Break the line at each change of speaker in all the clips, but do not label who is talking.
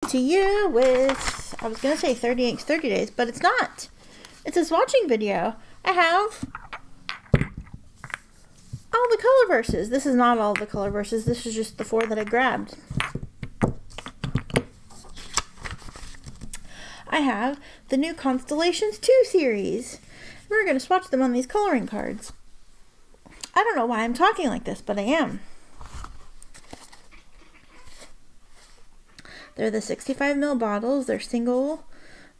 to you with, I was going to say 30 inks, 30 days, but it's not. It's a swatching video. I have all the Colorverses. This is not all the Colorverses. This is just the 4 that I grabbed. I have the new Constellations II series. We're going to swatch them on these coloring cards. I don't know why I'm talking like this, but I am. They're the 65 ml bottles. They're single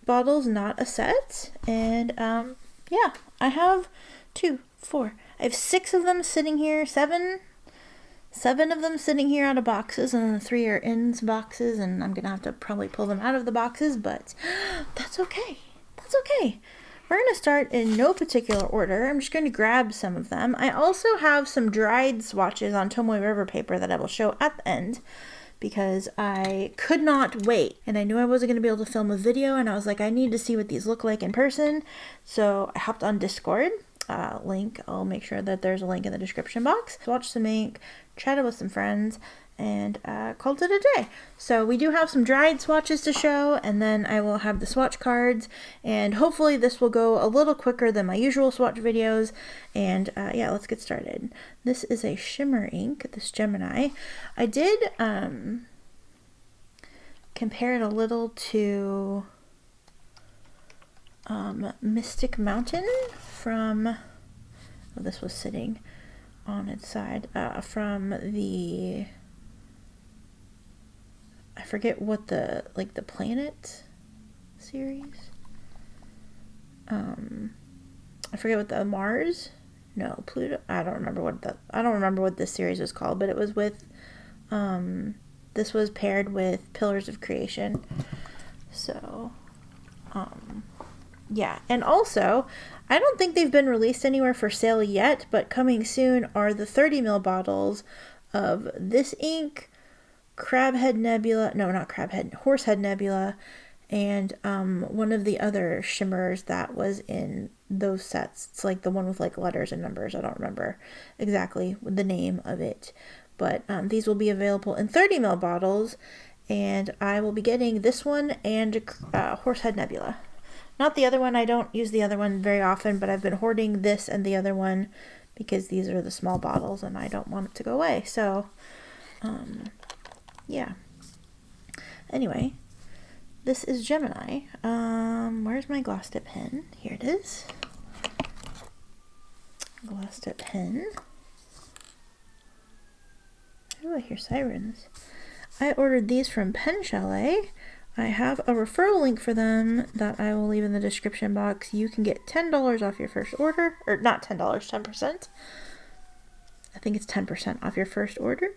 bottles, not a set. And yeah, I have 2, 4. I have 6 of them sitting here, 7 of them sitting here out of boxes, and then 3 are in boxes, and I'm gonna have to probably pull them out of the boxes, but that's okay. That's okay. We're gonna start in no particular order. I'm just going to grab some of them. I also have some dried swatches on Tomoe River paper that I will show at the end, because I could not wait, and I knew I wasn't going to be able to film a video, and I was like, I need to see what these look like in person. So I hopped on Discord. Link, I'll make sure that there's a link in the description box. Swatched some ink, chatted with some friends, and called it a day. So we do have some dried swatches to show, and then I will have the swatch cards, and hopefully this will go a little quicker than my usual swatch videos. And yeah, let's get started. This is a shimmer ink, this Gemini. I did compare it a little to Mystic Mountain from, oh, this was sitting on its side, from the, I forget what the, like the planet series, I forget what the Mars, no, Pluto, I don't remember what this series was called, but it was with, this was paired with Pillars of Creation. So yeah, and also, I don't think they've been released anywhere for sale yet, but coming soon are the 30 ml bottles of this ink, Crabhead Nebula, no, not Crabhead, Horsehead Nebula, and one of the other shimmers that was in those sets. It's like the one with like letters and numbers. I don't remember exactly the name of it, but these will be available in 30 ml bottles, and I will be getting this one and Horsehead Nebula. Not the other one. I don't use the other one very often, but I've been hoarding this and the other one because these are the small bottles and I don't want it to go away. So, yeah. Anyway, this is Gemini. Where's my gloss dip pen? Here it is. Gloss dip pen. Oh, I hear sirens. I ordered these from Pen Chalet. I have a referral link for them that I will leave in the description box. You can get $10 off your first order, or not $10, 10%. I think it's 10% off your first order.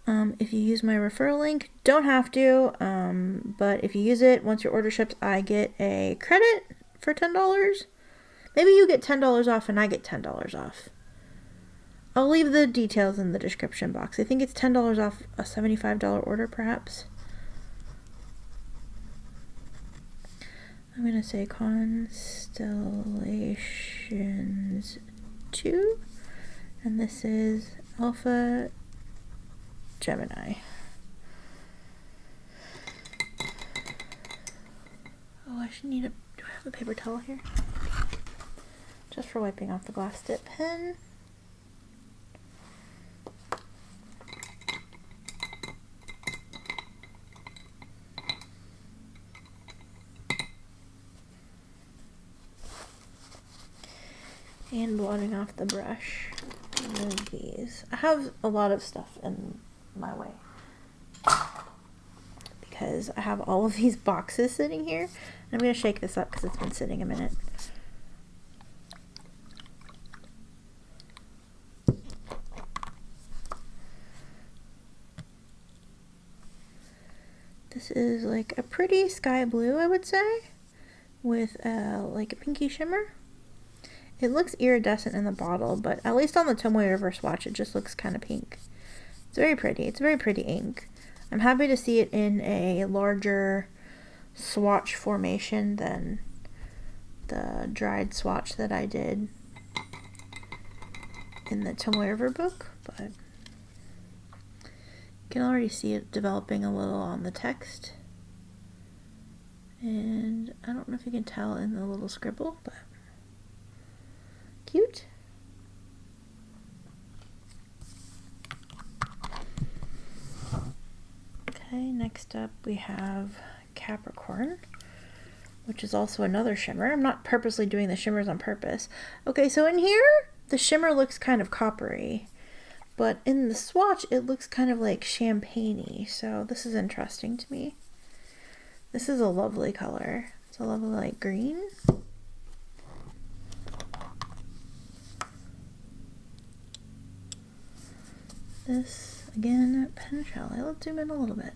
If you use my referral link, don't have to, but if you use it, once your order ships, I get a credit for $10. Maybe you get $10 off and I get $10 off. I'll leave the details in the description box. I think it's $10 off a $75 order, perhaps. I'm going to say Constellations II, and this is Alpha Gemini. Oh, I should need a, do I have a paper towel here? Just for wiping off the glass dip pen. And blotting off the brush with these. I have a lot of stuff in my way because I have all of these boxes sitting here. And I'm going to shake this up because it's been sitting a minute. This is like a pretty sky blue, I would say, with like a pinky shimmer. It looks iridescent in the bottle, but at least on the Tomoe River swatch, it just looks kind of pink. It's very pretty. It's a very pretty ink. I'm happy to see it in a larger swatch formation than the dried swatch that I did in the Tomoe River book, but you can already see it developing a little on the text. And I don't know if you can tell in the little scribble, but cute. Okay, next up we have Capricorn, which is also another shimmer. I'm not purposely doing the shimmers on purpose. Okay, so in here, the shimmer looks kind of coppery, but in the swatch, it looks kind of like champagne-y, so this is interesting to me. This is a lovely color. It's a lovely light green. This, again, Pen Chalet. Let's zoom in a little bit.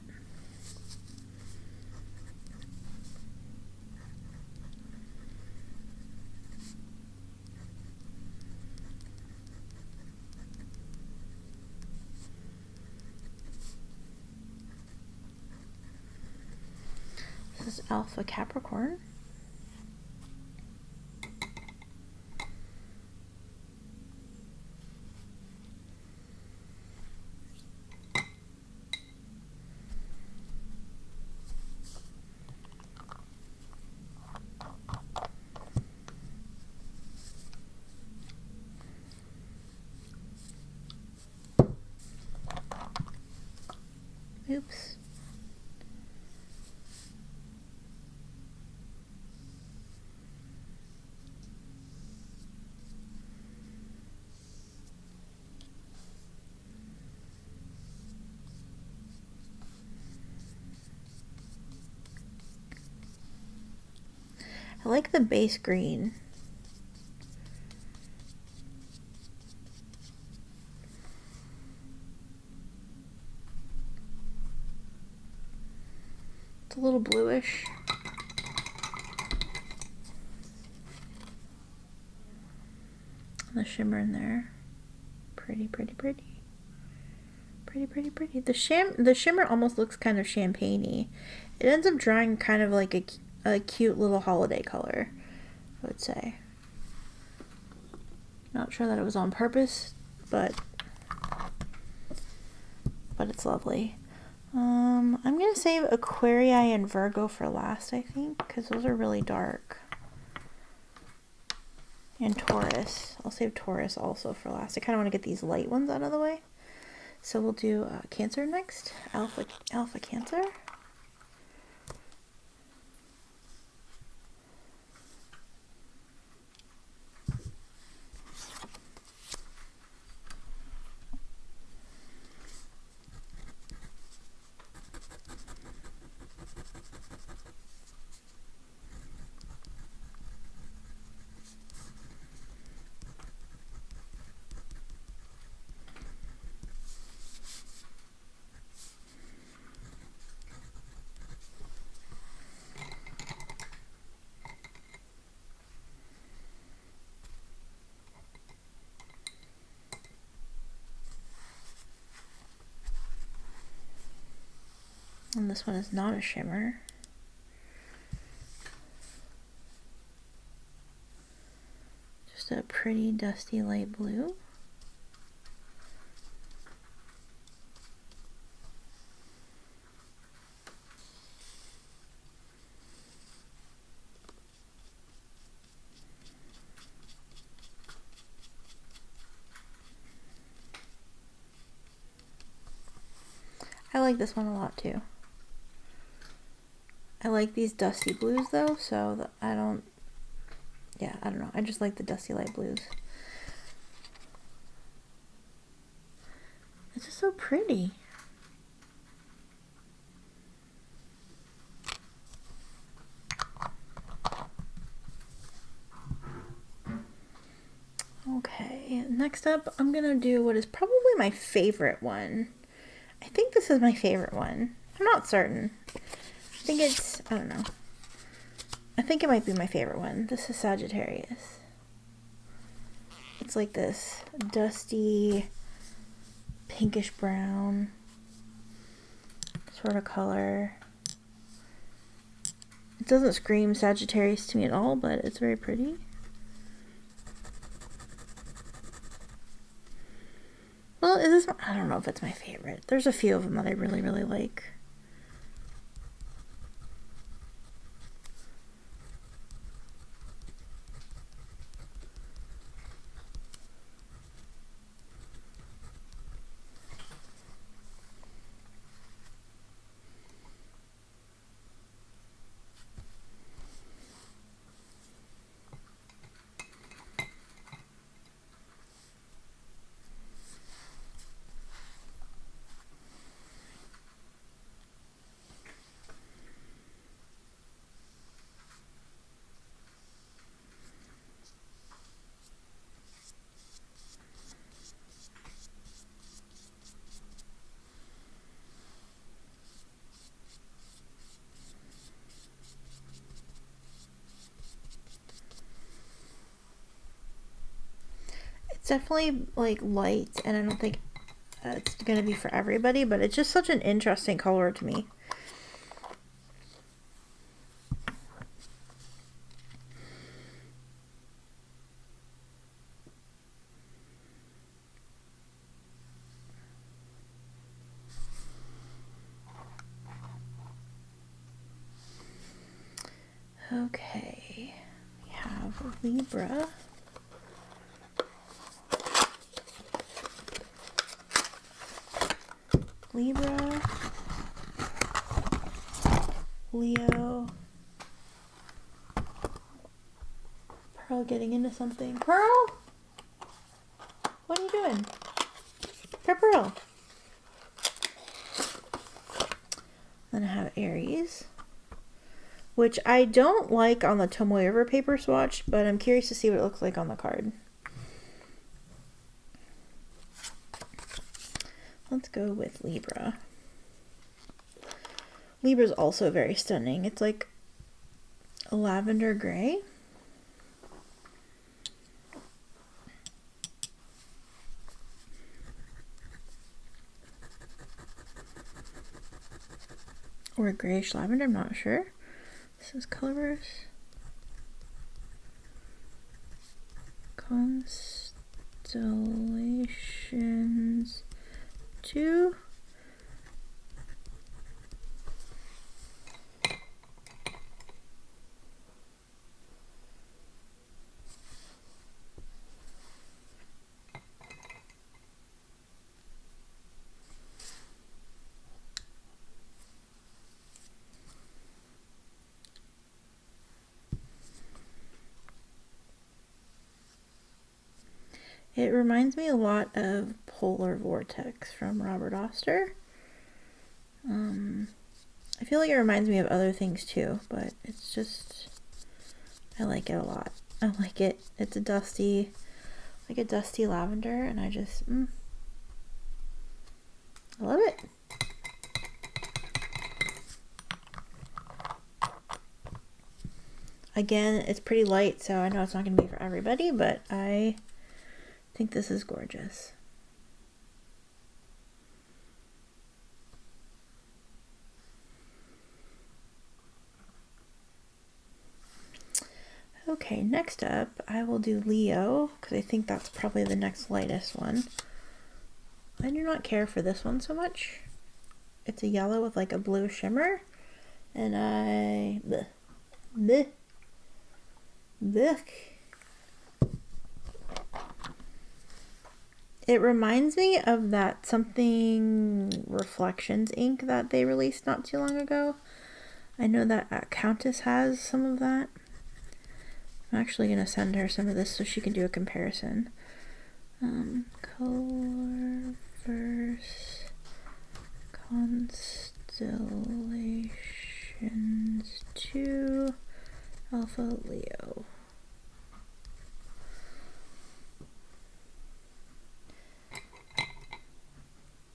This is Alpha Capricorn. Oops. I like the base green. It's a little bluish. The shimmer in there. Pretty, pretty, pretty. Pretty, pretty, pretty. The shimmer almost looks kind of champagne-y. It ends up drying kind of like a cute little holiday color, I would say. Not sure that it was on purpose, but it's lovely. I'm gonna save Aquarii and Virgo for last, I think, because those are really dark. And Taurus. I'll save Taurus also for last. I kind of want to get these light ones out of the way. So we'll do Cancer next. Alpha Cancer. And this one is not a shimmer. Just a pretty dusty light blue. I like this one a lot too. I like these dusty blues though, so I don't know. I just like the dusty light blues. It's just so pretty. Okay, next up I'm gonna do what is probably my favorite one. I think this is my favorite one. I'm not certain. I think it's, I don't know. I think it might be my favorite one. This is Sagittarius. It's like this dusty, pinkish brown sort of color. It doesn't scream Sagittarius to me at all, but it's very pretty. Well, is this, I don't know if it's my favorite. There's a few of them that I really, really like. definitely like light, and I don't think it's gonna be for everybody, but it's just such an interesting color to me. Okay, we have Libra. Libra, Leo, Pearl getting into something. Pearl? What are you doing? Pearl. Then I have Aries, which I don't like on the Tomoe River paper swatch, but I'm curious to see what it looks like on the card. Let's go with Libra. Libra's also very stunning. It's like a lavender gray. Or a grayish lavender, I'm not sure. This is Colorverse. Constellations II. It reminds me a lot of Polar Vortex from Robert Oster. I feel like it reminds me of other things too, but it's just, I like it a lot. I like it. It's a dusty lavender, and I just, I love it. Again, it's pretty light, so I know it's not going to be for everybody, but I think this is gorgeous. Okay, next up, I will do Leo, because I think that's probably the next lightest one. I do not care for this one so much. It's a yellow with like a blue shimmer, and blech. It reminds me of that something Reflections ink that they released not too long ago. I know that Countess has some of that. I'm actually going to send her some of this so she can do a comparison. Colorverse Constellations II Alpha Leo.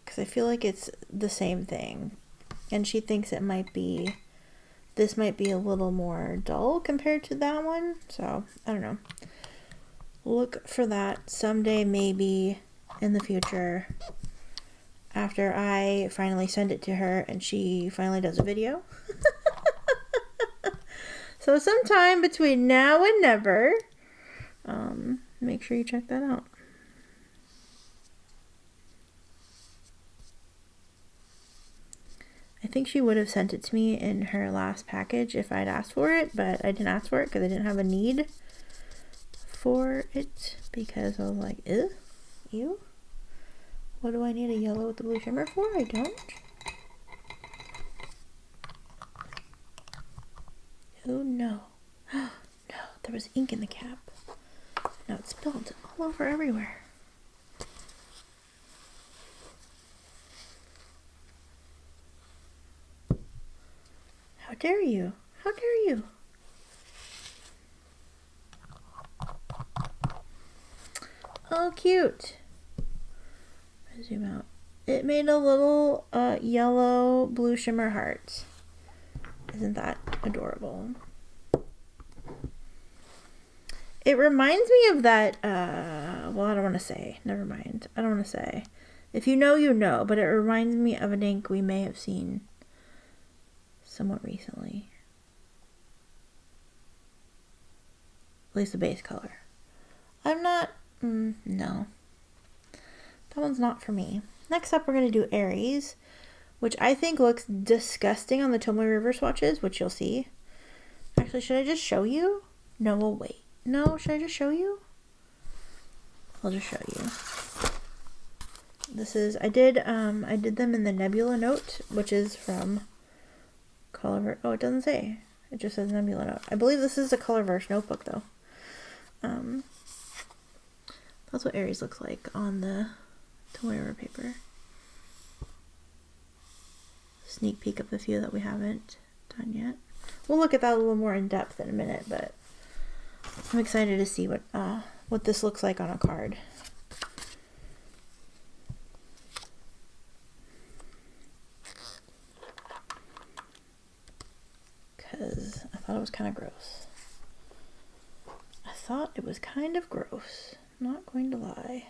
Because I feel like it's the same thing. And she thinks it might be, this might be a little more dull compared to that one. So, I don't know. Look for that someday, maybe in the future, after I finally send it to her and she finally does a video. So sometime between now and never, make sure you check that out. I think she would have sent it to me in her last package if I'd asked for it, but I didn't ask for it because I didn't have a need for it, because I was like, ew, what do I need a yellow with the blue shimmer for? I don't. Oh no. No, there was ink in the cap. Now it's spilled all over everywhere. How dare you? How dare you? Oh, cute. Zoom out. It made a little yellow blue shimmer heart. Isn't that adorable? It reminds me of that, well, I don't want to say. Never mind. I don't want to say. If you know, you know. But it reminds me of an ink we may have seen somewhat recently. At least the base color. I'm not, no. That one's not for me. Next up, we're going to do Aries, which I think looks disgusting on the Tomoe River swatches, which you'll see. Actually, should I just show you? No, we'll wait. No, should I just show you? I'll just show you. This is, I did them in the Nebula Note, which is from Colorverse. Oh, it doesn't say. It just says Nebula Note. I believe this is a Colorverse notebook, though. That's what Aries looks like on the Tomoe River paper. Sneak peek of the few that we haven't done yet. We'll look at that a little more in depth in a minute, but I'm excited to see what this looks like on a card. Because I thought it was kind of gross. I thought it was kind of gross. Not going to lie.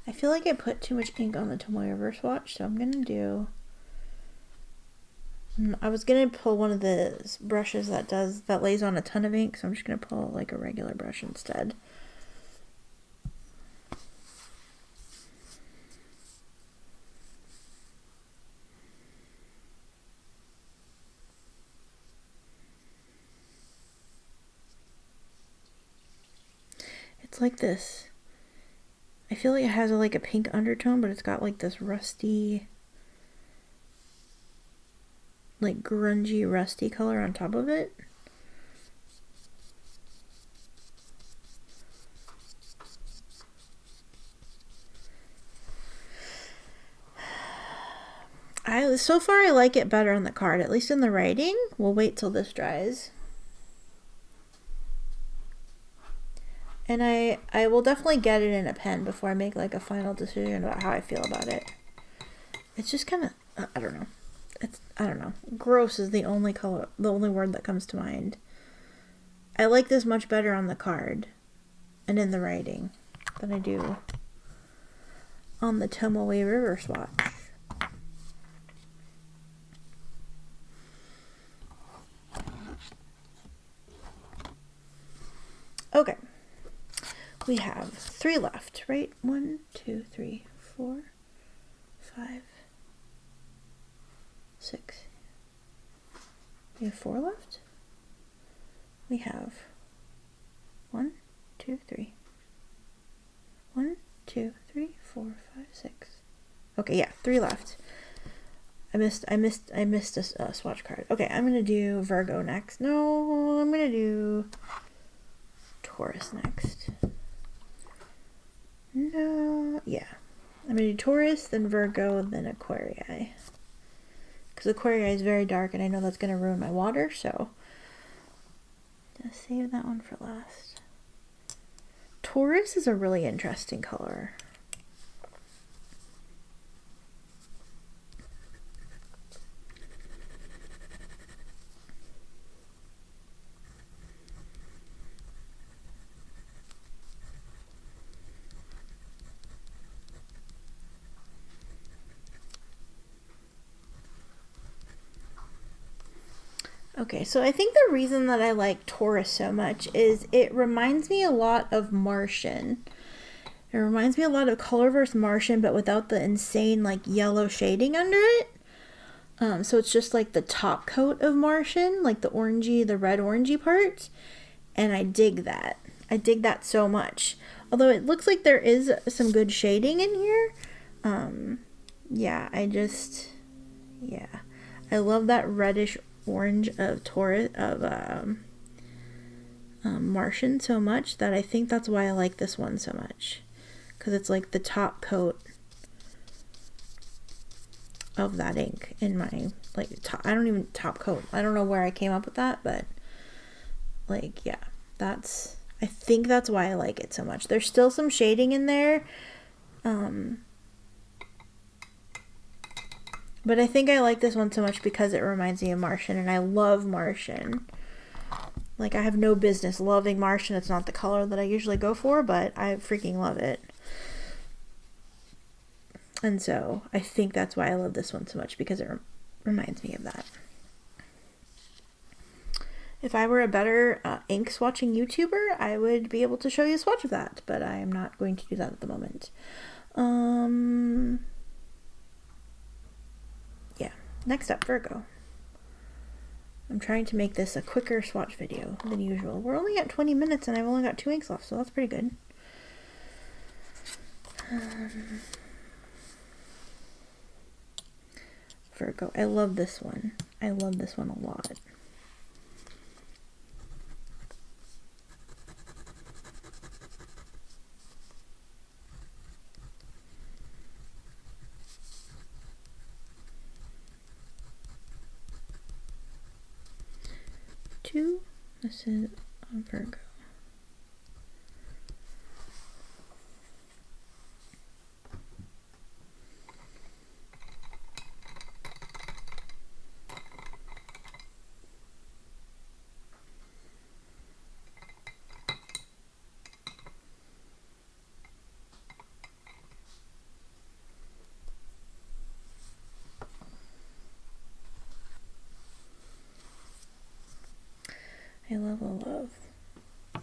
I feel like I put too much ink on the Tomoe River swatch, so I'm going to do... I was going to pull one of the brushes that lays on a ton of ink, so I'm just going to pull like a regular brush instead. It's like this. I feel like it has like a pink undertone, but it's got like this rusty, like grungy, rusty color on top of it. So far I like it better on the card, at least in the writing. We'll wait till this dries. And I will definitely get it in a pen before I make like a final decision about how I feel about it. It's just kind of, I don't know. I don't know. Gross is the only word that comes to mind. I like this much better on the card and in the writing than I do on the Tomoe River swatch. Okay. We have 3 left, right? 1, 2, 3, 4, 5, 6. We have 4 left? We have 1, 2, 3. 1, 2, 3, 4, 5, 6. Okay, yeah, 3 left. I missed a swatch card. Okay, I'm gonna do Virgo next. No, I'm gonna do Taurus next. No, yeah. I'm going to do Taurus, then Virgo, then Aquarii. Because Aquarii is very dark, and I know that's going to ruin my water, so just save that one for last. Taurus is a really interesting color. Okay, so I think the reason that I like Taurus so much is it reminds me a lot of Martian. It reminds me a lot of Colorverse Martian, but without the insane like yellow shading under it. So it's just like the top coat of Martian, like the orangey, the red orangey part. And I dig that. I dig that so much. Although it looks like there is some good shading in here. Yeah, yeah. I love that reddish orange of Taurus, of Martian so much that I think that's why I like this one so much. Because it's like the top coat of that ink in my, like, I don't even top coat. I don't know where I came up with that, but like, yeah, I think that's why I like it so much. There's still some shading in there. But I think I like this one so much because it reminds me of Martian, and I love Martian. Like, I have no business loving Martian. It's not the color that I usually go for, but I freaking love it. And so I think that's why I love this one so much, because it reminds me of that. If I were a better ink swatching YouTuber, I would be able to show you a swatch of that, but I am not going to do that at the moment. Yeah, next up, Virgo. I'm trying to make this a quicker swatch video than usual. We're only at 20 minutes and I've only got 2 inks left, so that's pretty good. Virgo. I love this one. I love this one a lot. This is on Virgo.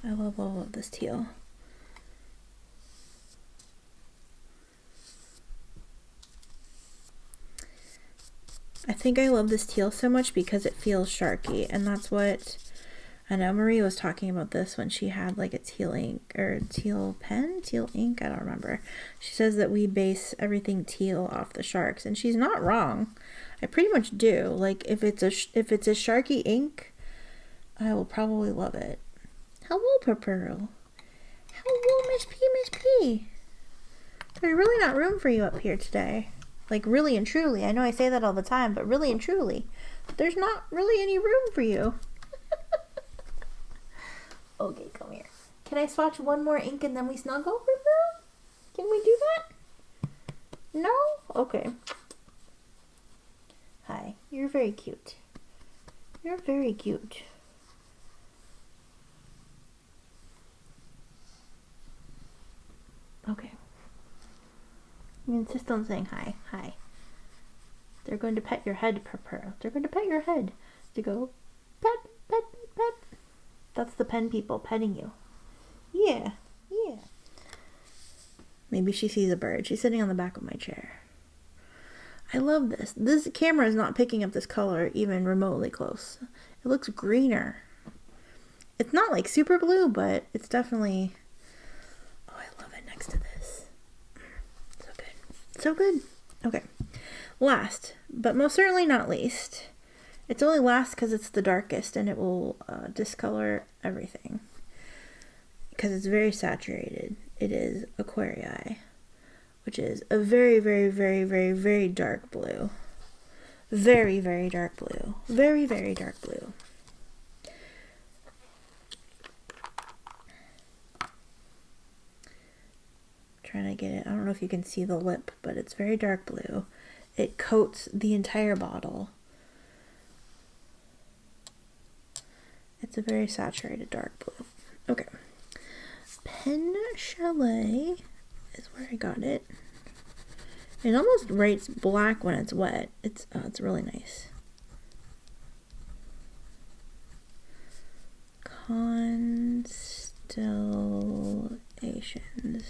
I love all of this teal. I think I love this teal so much because it feels sharky, and that's what I know Marie was talking about this when she had like a teal ink or teal pen, teal ink, I don't remember. She says that we base everything teal off the sharks, and she's not wrong. I pretty much do. Like, if it's a sharky ink, I will probably love it. Hello, Purple. Hello, Miss P, Miss P. There's really not room for you up here today. Like, really and truly. I know I say that all the time, but really and truly, there's not really any room for you. Okay, come here. Can I swatch one more ink and then we snuggle, Purple? Can we do that? No? Okay. Hi. You're very cute. You're very cute. Okay. You insist on saying hi. Hi. They're going to pet your head, Purple. They're going to pet your head. To go, pet, pet, pet, pet. That's the pen people petting you. Yeah, yeah. Maybe she sees a bird. She's sitting on the back of my chair. I love this. This camera is not picking up this color even remotely close. It looks greener. It's not like super blue, but it's definitely... Oh, I love it next to this. So good. So good. Okay. Last, but most certainly not least. It's only last because it's the darkest and it will discolor everything. Because it's very saturated. It is Aquarii, which is a very, very, very, very, very dark blue. Very, very dark blue. Very, very dark blue. Trying to get it. I don't know if you can see the lip, but it's very dark blue. It coats the entire bottle. It's a very saturated dark blue. Okay. Pen Chalet is where I got it. It almost writes black when it's wet. It's really nice. Constellations.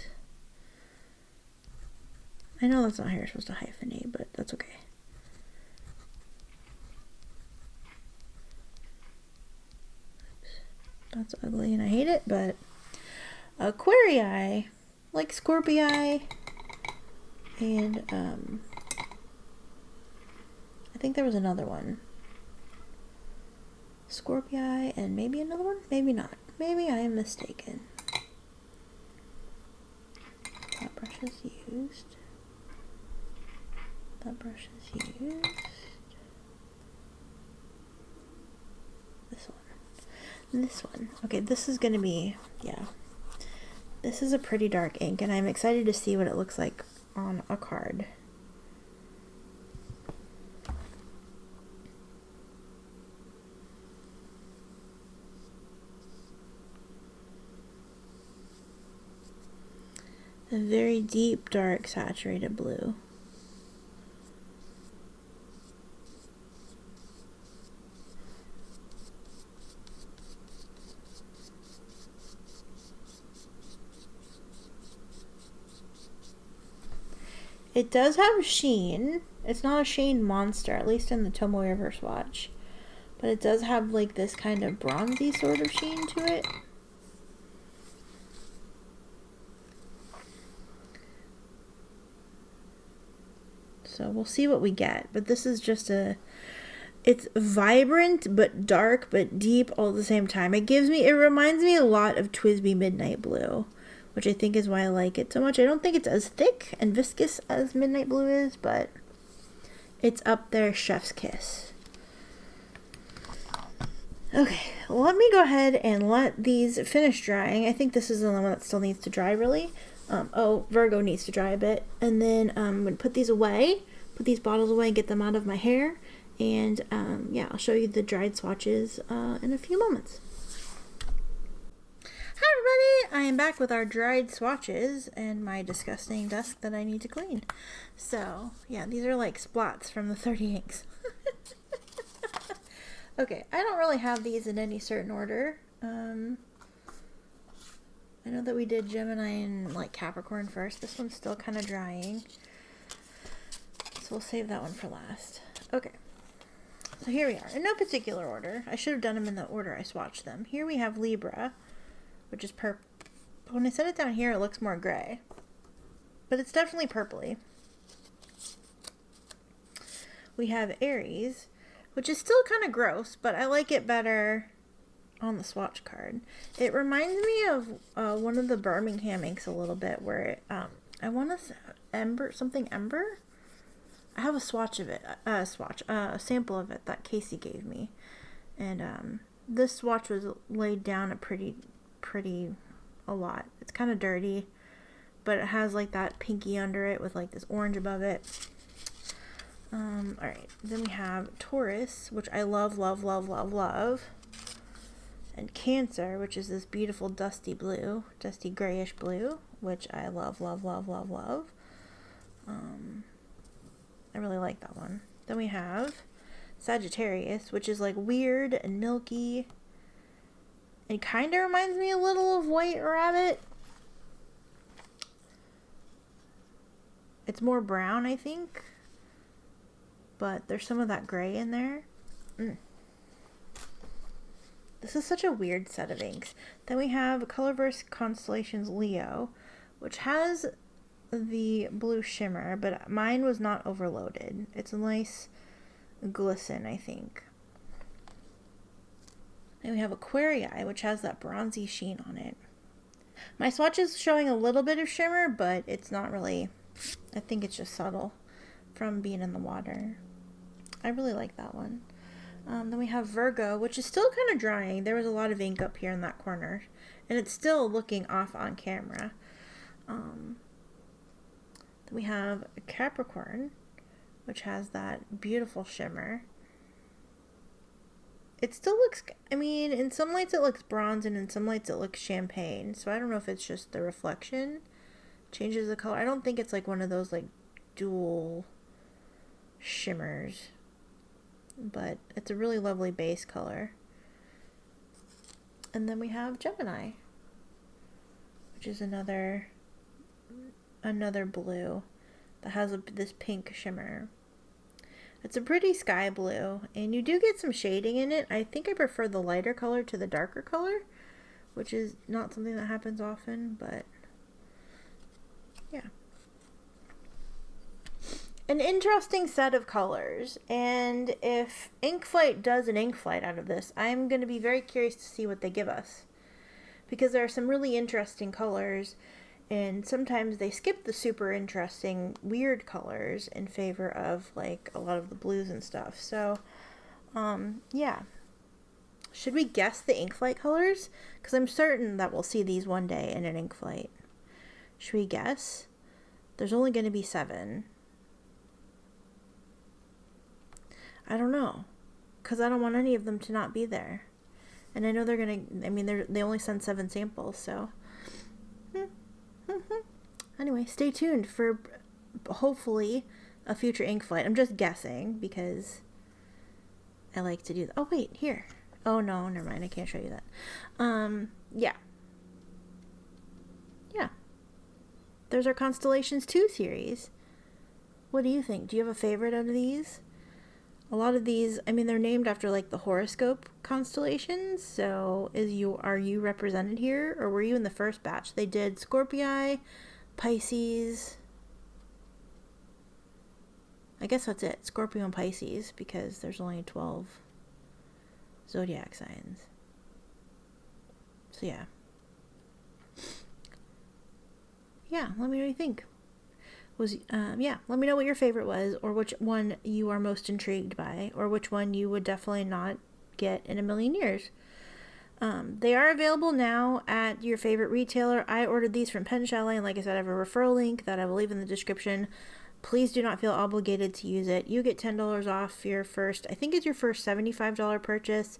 I know that's not how you're supposed to hyphenate, but that's okay. That's ugly and I hate it, but Aquarii, like Scorpii, And I think there was another one. Scorpii and maybe another one? Maybe not. Maybe I am mistaken. That brush is used. That brush is used. This one. This one. Okay, this is gonna be, yeah. This is a pretty dark ink, and I'm excited to see what it looks like on a card. A very deep, dark, saturated blue. It does have sheen. It's not a sheen monster, at least in the Tomoe swatch. But it does have like this kind of bronzy sort of sheen to it. So we'll see what we get. But this is just it's vibrant but dark but deep all at the same time. It reminds me a lot of TWSBI Midnight Blue, which I think is why I like it so much. I don't think it's as thick and viscous as Midnight Blue is, but it's up there, chef's kiss. Okay, well, let me go ahead and let these finish drying. I think this is the one that still needs to dry, really. Virgo needs to dry a bit. And then I'm going to put these away, put these bottles away and get them out of my hair. And yeah, I'll show you the dried swatches in a few moments. Hi everybody, I am back with our dried swatches and my disgusting desk that I need to clean. So yeah, these are like splats from the 30 inks. Okay, I don't really have these in any certain order. I know that we did Gemini and like Capricorn first. This one's still kind of drying, so we'll save that one for last. Okay, so here we are, in no particular order. I should have done them in the order I swatched them. Here we have Libra, which is purple. When I set it down here, it looks more gray, but it's definitely purpley. We have Aries, which is still kind of gross, but I like it better on the swatch card. It reminds me of one of the Birmingham inks a little bit, where it, I want to say Ember. I have a swatch of it, a sample of it that Casey gave me, and this swatch was laid down a lot. It's kind of dirty, but it has like that pinky under it with like this orange above it. Alright, then we have Taurus, which I love, love, love, love, love. And Cancer, which is this beautiful dusty blue, dusty grayish blue, which I love, love, love, love, love. I really like that one. Then we have Sagittarius, which is like weird and milky. It kind of reminds me a little of White Rabbit. It's more brown, I think. But there's some of that gray in there. This is such a weird set of inks. Then we have Colorverse Constellations Leo, which has the blue shimmer, but mine was not overloaded. It's a nice glisten, I think. Then we have Aquarii, which has that bronzy sheen on it. My swatch is showing a little bit of shimmer, but it's not really, I think it's just subtle from being in the water. I really like that one. Then we have Virgo, which is still kind of drying. There was a lot of ink up here in that corner, and it's still looking off on camera. Then we have Capricorn, which has that beautiful shimmer. It still looks, I mean, in some lights it looks bronze, and in some lights it looks champagne. So I don't know if it's just the reflection changes the color. I don't think it's like one of those like dual shimmers, but it's a really lovely base color. And then we have Gemini, which is another blue that has this pink shimmer. It's a pretty sky blue, and you do get some shading in it. I think I prefer the lighter color to the darker color, which is not something that happens often, but yeah. an interesting set of colors. And if Inkflight does an Inkflight out of this, I'm going to be very curious to see what they give us. Because there are some really interesting colors, and sometimes they skip the super interesting, weird colors in favor of, like, a lot of the blues and stuff. So, yeah. Should we guess the Inkflight colors? Because I'm certain that we'll see these one day in an Inkflight. Should we guess? There's only going to be 7. I don't know. Because I don't want any of them to not be there. And I know they're going to, I mean, they only send 7 samples, so. Anyway, stay tuned for hopefully a future Inkflight. I'm just guessing because I like to do that. Oh, wait, here. Oh, no, never mind. I can't show you that. Yeah. Yeah. There's our Constellations II series. What do you think? Do you have a favorite out of these? A lot of these, I mean, they're named after, like, the horoscope constellations. So, are you represented here? Or were you in the first batch? They did Scorpii, Pisces. I guess that's it. Scorpio and Pisces, because there's only 12 zodiac signs. So yeah. Yeah, let me know what you think. Let me know what your favorite was, or which one you are most intrigued by, or which one you would definitely not get in a million years. They are available now at your favorite retailer. I ordered these from Pen Chalet, and like I said, I have a referral link that I will leave in the description. Please do not feel obligated to use it. You get $10 off your first, I think it's your first $75 purchase,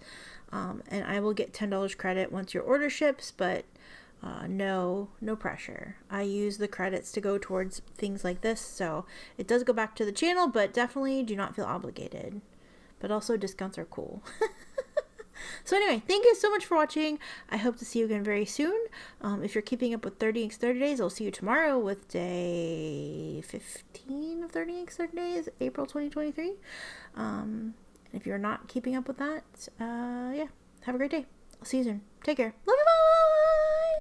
and I will get $10 credit once your order ships, but no pressure. I use the credits to go towards things like this, so it does go back to the channel, but definitely do not feel obligated. But also, discounts are cool. So anyway, thank you so much for watching. I hope to see you again very soon. If you're keeping up with 30 Inks 30 Days, I'll see you tomorrow with day 15 of 30 Inks 30 Days, April 2023. And if you're not keeping up with that, yeah, have a great day. I'll see you soon. Take care. Love you, bye!